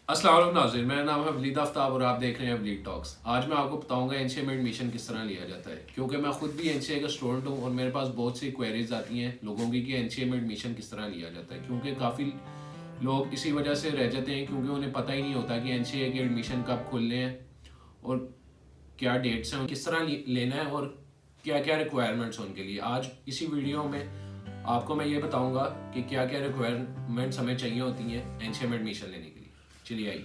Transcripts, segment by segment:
अस्सलाम वालेकुम नाज़रीन, मेरा नाम है वलीद आफ्ताब और आप देख रहे हैं वलीद टॉक्स। आज मैं आपको बताऊंगा एनसीए में एडमिशन किस तरह लिया जाता है, क्योंकि मैं खुद भी एनसीए का स्टूडेंट हूं और मेरे पास बहुत सी क्वेरीज आती हैं लोगों की कि एनसीए में एडमिशन किस तरह लिया जाता है। क्योंकि काफ़ी लोग इसी वजह से रह जाते हैं क्योंकि उन्हें पता ही नहीं होता कि एनसीए के एडमिशन कब खुलने हैं और क्या डेट्स हैं, किस तरह लेना है और क्या क्या रिक्वायरमेंट्स हैं उनके लिए। आज इसी वीडियो में आपको मैं ये बताऊंगा कि क्या क्या रिक्वायरमेंट्स हमें चाहिए होती हैं एनसीए में एडमिशन लेने के लिए। चलिए आइए।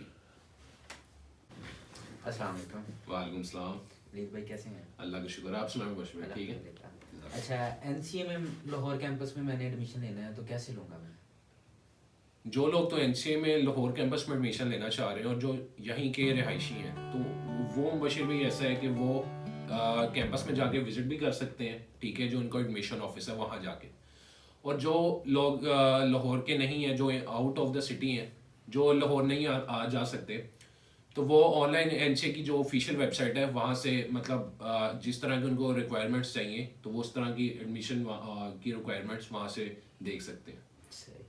अस्सलाम वालेकुम। वालेकुम सलाम। वलीद भाई कैसे हैं? अल्लाह का शुक्र। आप सुनाओ बश में ठीक है। अल्हम्दुलिल्लाह। अच्छा, एनसीए में लाहौर कैंपस में मैंने एडमिशन लेना है तो कैसे लूँगा मैं? जो लोग तो एनसीए में लाहौर कैंपस में एडमिशन लेना चाह रहे हैं और जो यहीं के रिहायशी हैं तो वो बशीर भाई ऐसा है कि वो कैंपस में जाके विजिट भी कर सकते हैं, ठीक है, जो उनका एडमिशन ऑफिस है वहाँ जाके। और जो लोग लाहौर के नहीं हैं, जो आउट ऑफ द सिटी हैं, जो लाहौर नहीं आ जा सकते, तो वो ऑनलाइन एनसीए की जो ऑफिशियल वेबसाइट है वहाँ से मतलब जिस तरह की उनको रिक्वायरमेंट्स चाहिए तो वो उस तरह की एडमिशन की रिक्वायरमेंट्स वहाँ से देख सकते हैं। सही।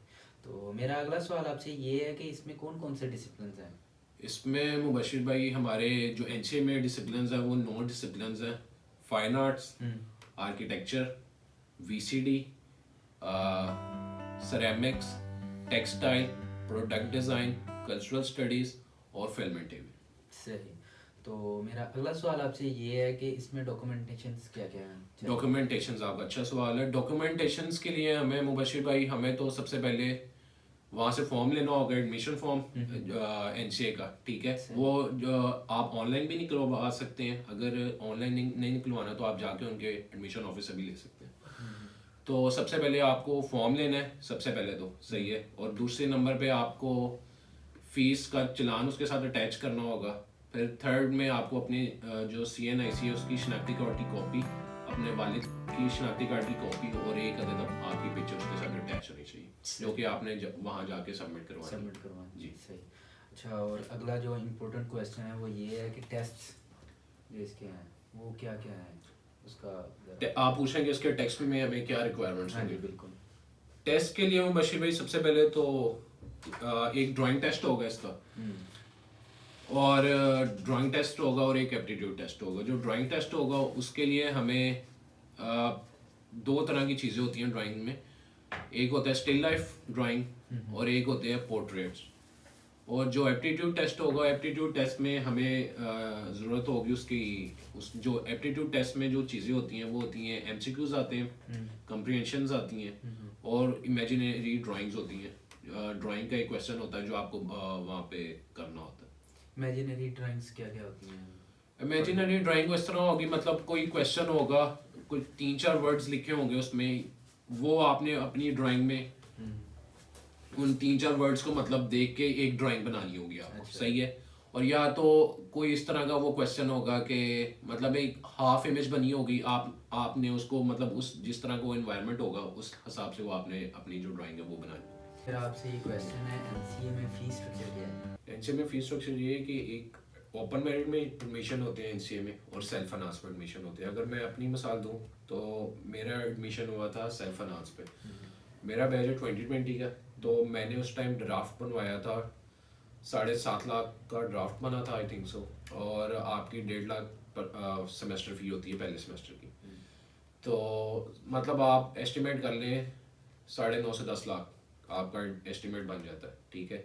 तो मेरा अगला सवाल आपसे ये है कि इसमें कौन कौन से डिसिप्लिन हैं? इसमें मुबशिर भाई हमारे जो एनसीए में डिसिप्लिन है वो 9 डिसिप्लिन हैं। Fine arts, architecture, VCD, ceramics, textile, product design, cultural studies और फिल्म एंड टीवी। सही। तो मेरा अगला सवाल आपसे ये है कि इसमें डॉक्यूमेंटेशंस क्या क्या हैं? डॉक्यूमेंटेशंस, आप अच्छा सवाल है। डॉक्यूमेंटेशंस के लिए हमें मुबशिर भाई हमें तो सबसे पहले वहाँ से फॉर्म लेना होगा, एडमिशन फॉर्म एनसीए का, ठीक है। वो जो आप ऑनलाइन भी निकलवा सकते हैं, अगर ऑनलाइन नहीं निकलवाना तो आप जाके उनके एडमिशन ऑफिस से भी ले सकते हैं। तो सबसे पहले आपको फॉर्म लेना है, सबसे पहले तो सही है। और दूसरे नंबर पे आपको फीस का चलान उसके साथ अटैच करना होगा। फिर थर्ड में आपको अपनी जो CNIC है उसकी शनाख्ती कार्ड की कॉपी, अपने वालिद की शनाख्ती कार्ड की कॉपी और एक अदद आपकी पिक्चर उसके साथ अटैच होनी चाहिए, जो कि आपने वहाँ जाके सबमिट करवाना जी। सही। अच्छा, और अगला जो इम्पोर्टेंट क्वेश्चन है वो ये है कि टेस्ट जो इसके हैं वो क्या क्या हैं उसका आप पूछेंगे इसके टेक्स्ट में हमें क्या रिक्वायरमेंट्स हाँ जी, होंगे। बिल्कुल। टेस्ट के लिए बशीर भाई सबसे पहले तो एक ड्राइंग टेस्ट होगा इसका, और ड्राइंग टेस्ट होगा और एक एप्टीट्यूड टेस्ट होगा। जो ड्राइंग टेस्ट होगा उसके लिए हमें दो तरह की चीज़ें होती हैं ड्राइंग में। एक होता है स्टिल लाइफ ड्राइंग और एक होते हैं पोर्ट्रेट्स। और जो एप्टीट्यूड टेस्ट होगा, एप्टीट्यूड टेस्ट में हमें ज़रूरत होगी उसकी उस जो एप्टीट्यूड टेस्ट में जो चीज़ें होती हैं वो होती हैं MCQs आते हैं, कंप्रीहेंशंस आती हैं और इमेजिनरी ड्राइंग्स होती हैं। ड्राइंग का एक क्वेश्चन होता है जो आपको वहाँ पे करना होता है। इमेजिनरी ड्राइंग्स क्या क्या होती हैं? इमेजिनरी ड्राइंग इस तरह होगी, मतलब कोई क्वेश्चन होगा, कुछ 3-4 वर्ड्स लिखे होंगे उसमें, वो आपने अपनी ड्राइंग में उन 3-4 वर्ड्स को मतलब देख के एक ड्राइंग बनानी होगी आपको। अच्छा। सही है। और या तो कोई इस तरह का वो क्वेश्चन होगा कि मतलब एक हाफ इमेज बनी होगी, आपने उसको मतलब उस जिस तरह का वो एनवायरनमेंट होगा उस हिसाब से वो आपने अपनी जो ड्राइंग है वो बनानी। फिर आपसे ये क्वेश्चन है, एनसीए में फीस स्ट्रक्चर क्या है? एनसीए में फीस स्ट्रक्चर ये है कि एक ओपन मेरिट में एडमिशन होते हैं एनसीए में और सेल्फ फाइनेंस में एडमिशन होते हैं। अगर मैं अपनी मिसाल दूं तो मेरा एडमिशन हुआ था सेल्फ फाइनेंस पे। मेरा बैच है 2020 का, तो मैंने उस टाइम ड्राफ्ट बनवाया था, 7.5 लाख का ड्राफ्ट बना था आई थिंक सो। और आपकी 1.5 लाख सेमेस्टर फ़ी होती है पहले सेमेस्टर की। तो मतलब आप एस्टिमेट कर लें 9.5 से 10 लाख आपका एस्टिमेट बन जाता है, ठीक है।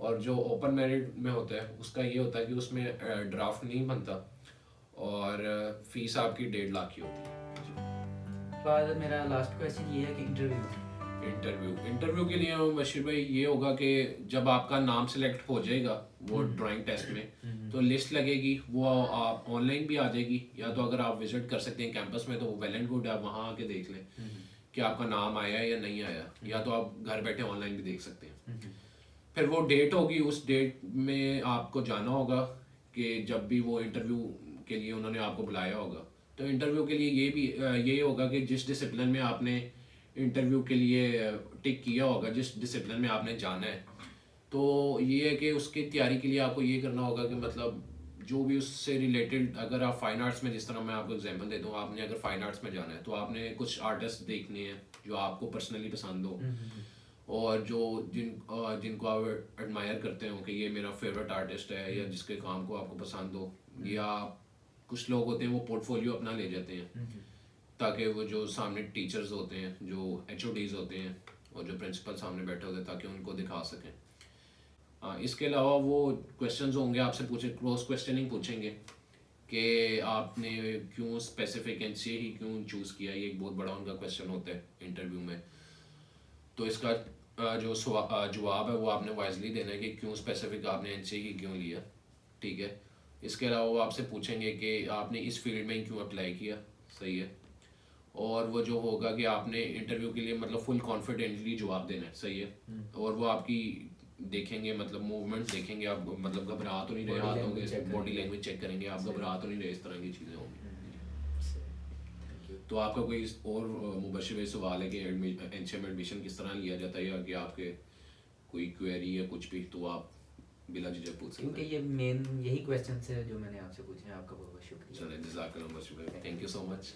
और जो ओपन मेरिट में होता है उसका ये होता है कि उसमें ड्राफ्ट नहीं बनता और फीस आपकी 1.5 लाख की होती है। बाद मेरा लास्ट क्वेश्चन ये है कि इंटरव्यू के लिए बशीर भाई ये होगा कि जब आपका नाम सेलेक्ट हो जाएगा वो ड्राइंग टेस्ट में तो लिस्ट लगेगी, वो आप ऑनलाइन भी आ जाएगी, या तो अगर आप विजिट कर सकते हैं कैंपस में तो वो वेल एंड गुड, आप वहाँ आके देख लें कि आपका नाम आया या नहीं आया, या तो आप घर बैठे ऑनलाइन भी देख सकते हैं। फिर वो डेट होगी, उस डेट में आपको जाना होगा कि जब भी वो इंटरव्यू के लिए उन्होंने आपको बुलाया होगा। तो इंटरव्यू के लिए ये भी ये होगा कि जिस डिसिप्लिन में आपने इंटरव्यू के लिए टिक किया होगा, जिस डिसिप्लिन में आपने जाना है, तो ये है कि उसकी तैयारी के लिए आपको ये करना होगा कि मतलब जो भी उससे रिलेटेड, अगर आप फाइन आर्ट्स में, जिस तरह मैं आपको एग्जांपल देता हूँ, आपने अगर फाइन आर्ट्स में जाना है तो आपने कुछ आर्टिस्ट देखने हैं जो आपको पर्सनली पसंद हो, और जो जिनको आप एडमायर करते हो कि ये मेरा फेवरेट आर्टिस्ट है, या जिसके काम को आपको पसंद हो, या कुछ लोग होते हैं वो पोर्टफोलियो अपना ले जाते हैं ताकि वो जो सामने टीचर्स होते हैं, जो HODs होते हैं और जो प्रिंसिपल सामने बैठे होते हैं, ताकि उनको दिखा सकें। इसके अलावा वो क्वेश्चंस होंगे आपसे पूछे, क्रॉस क्वेश्चनिंग पूछेंगे कि आपने क्यों स्पेसिफिक NCA ही क्यों चूज़ किया, ये एक बहुत बड़ा उनका क्वेश्चन होता है इंटरव्यू में। तो इसका जवाब है वो आपने वाइजली देना है कि क्यों स्पेसिफिक आपने NCA ही क्यों लिया, ठीक है। इसके अलावा वो आपसे पूछेंगे कि आपने इस फील्ड में क्यों अप्लाई किया, सही है। और वो जो होगा कि आपने इंटरव्यू के लिए मतलब फुल कॉन्फिडेंटली जवाब देना है, सही है। और वो आपकी देखेंगे, मतलब मूवमेंट देखेंगे, आप मतलब घबरा तो नहीं रहे, हाथों के बॉडी लैंग्वेज चेक करेंगे, आप घबरा तो नहीं रहे, इस तरह की चीज़ें होंगी। तो आपका कोई और मुबशिर भाई सवाल है कि NCA में एडमिशन किस तरह लिया जाता है, या कि आपके कोई क्वेरी या कुछ भी, तो आप बिला झिझक पूछ सकते क्योंकि हैं। ये मेन यही क्वेश्चन है जो मैंने आपसे पूछे हैं। आपका बहुत बहुत शुक्रिया। चलिए, जज़ाकल्लाह मुबशिर भाई, थैंक यू सो मच।